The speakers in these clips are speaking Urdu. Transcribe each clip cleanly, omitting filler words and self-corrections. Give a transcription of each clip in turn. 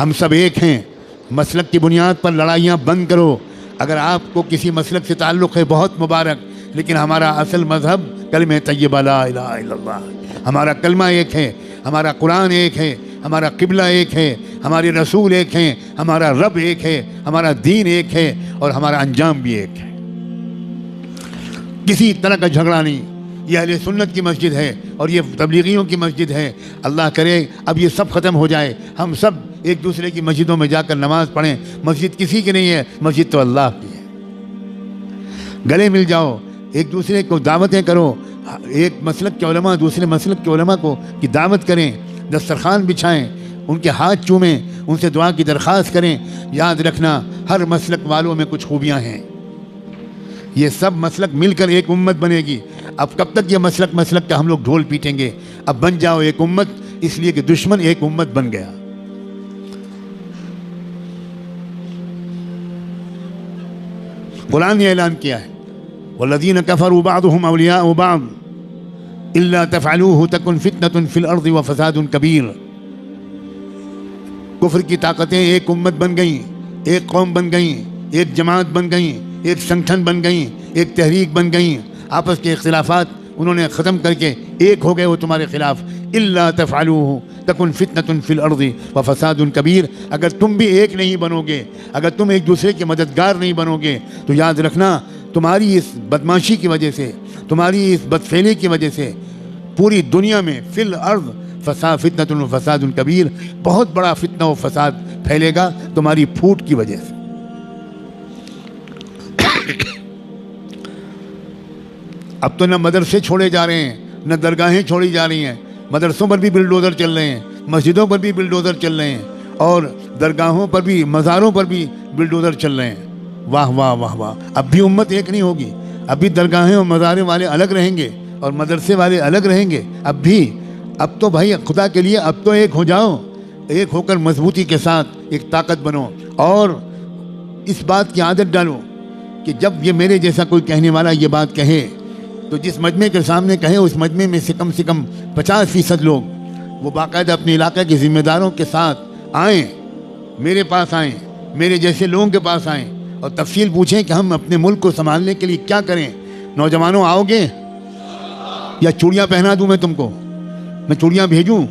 ہم سب ایک ہیں. مسلک کی بنیاد پر لڑائیاں بند کرو. اگر آپ کو کسی مسلک سے تعلق ہے بہت مبارک، لیکن ہمارا اصل مذہب کلمہ طیبہ لا الہ الا اللہ. ہمارا کلمہ ایک ہے، ہمارا قرآن ایک ہے، ہمارا قبلہ ایک ہے، ہمارے رسول ایک ہیں، ہمارا رب ایک ہے، ہمارا دین ایک ہے، اور ہمارا انجام بھی ایک ہے. کسی طرح کا جھگڑا نہیں. یہ اہل سنت کی مسجد ہے اور یہ تبلیغیوں کی مسجد ہے. اللہ کرے اب یہ سب ختم ہو جائے، ہم سب ایک دوسرے کی مسجدوں میں جا کر نماز پڑھیں. مسجد کسی کی نہیں ہے، مسجد تو اللہ کی ہے. گلے مل جاؤ، ایک دوسرے کو دعوتیں کرو. ایک مسلک کے علماء دوسرے مسلک کے علماء کو کی دعوت کریں، دسترخوان بچھائیں، ان کے ہاتھ چومیں، ان سے دعا کی درخواست کریں. یاد رکھنا ہر مسلک والوں میں کچھ خوبیاں ہیں. یہ سب مسلک مل کر ایک امت بنے گی. اب کب تک یہ مسلک کا ہم لوگ ڈھول پیٹیں گے؟ اب بن جاؤ ایک امت، اس لیے کہ دشمن ایک امت بن گیا. قرآن نے اعلان کیا ہے والذین کفروا بعضهم اولیاء بعض الا تفعلوه تکن فتنة فی الارض وفساد کبیر. کفر کی طاقتیں ایک امت بن گئیں، ایک قوم بن گئیں، ایک جماعت بن گئیں، ایک سنگٹھن بن گئیں، ایک تحریک بن گئیں. آپس کے اختلافات انہوں نے ختم کر کے ایک ہو گئے وہ تمہارے خلاف. الا تفعلوه تکن فتنة فی الارض وفساد کبیر. اگر تم بھی ایک نہیں بنو گے، اگر تم ایک دوسرے کے مددگار نہیں بنو گے، تو یاد رکھنا تمہاری اس بدماشی کی وجہ سے، تمہاری اس بدفعلی کی وجہ سے پوری دنیا میں فی الارض فتنة و فساد کبیر، بہت بڑا فتنہ و فساد پھیلے گا تمہاری پھوٹ کی وجہ سے. اب تو نہ مدرسے چھوڑے جا رہے ہیں، نہ درگاہیں چھوڑی جا رہی ہیں. مدرسوں پر بھی بلڈوزر چل رہے ہیں، مسجدوں پر بھی بلڈوزر چل رہے ہیں، اور درگاہوں پر بھی، مزاروں پر بھی بلڈوزر چل رہے ہیں. واہ واہ واہ واہ. اب بھی امت ایک نہیں ہوگی. اب بھی درگاہیں اور مزاریں والے الگ رہیں گے اور مدرسے والے الگ رہیں گے. اب تو بھائی خدا کے لیے اب تو ایک ہو جاؤ. ایک ہو کر مضبوطی کے ساتھ ایک طاقت بنو، اور اس بات کی عادت ڈالو کہ جب یہ میرے جیسا کوئی کہنے والا یہ بات کہے تو جس مجمع کے سامنے کہے اس مجمع میں سے کم 50% لوگ وہ باقاعدہ اپنے علاقے کے ذمہ داروں کے ساتھ آئیں، میرے پاس آئیں، میرے جیسے لوگوں کے پاس آئیں اور تفصیل پوچھیں کہ ہم اپنے ملک کو سنبھالنے کے لیے کیا کریں. نوجوانوں آؤ گے یا چوڑیاں پہنا دوں میں تم کو؟ میں چوڑیاں بھیجوں؟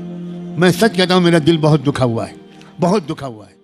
میں سچ کہتا ہوں میرا دل بہت دکھا ہوا ہے، بہت دکھا ہوا ہے.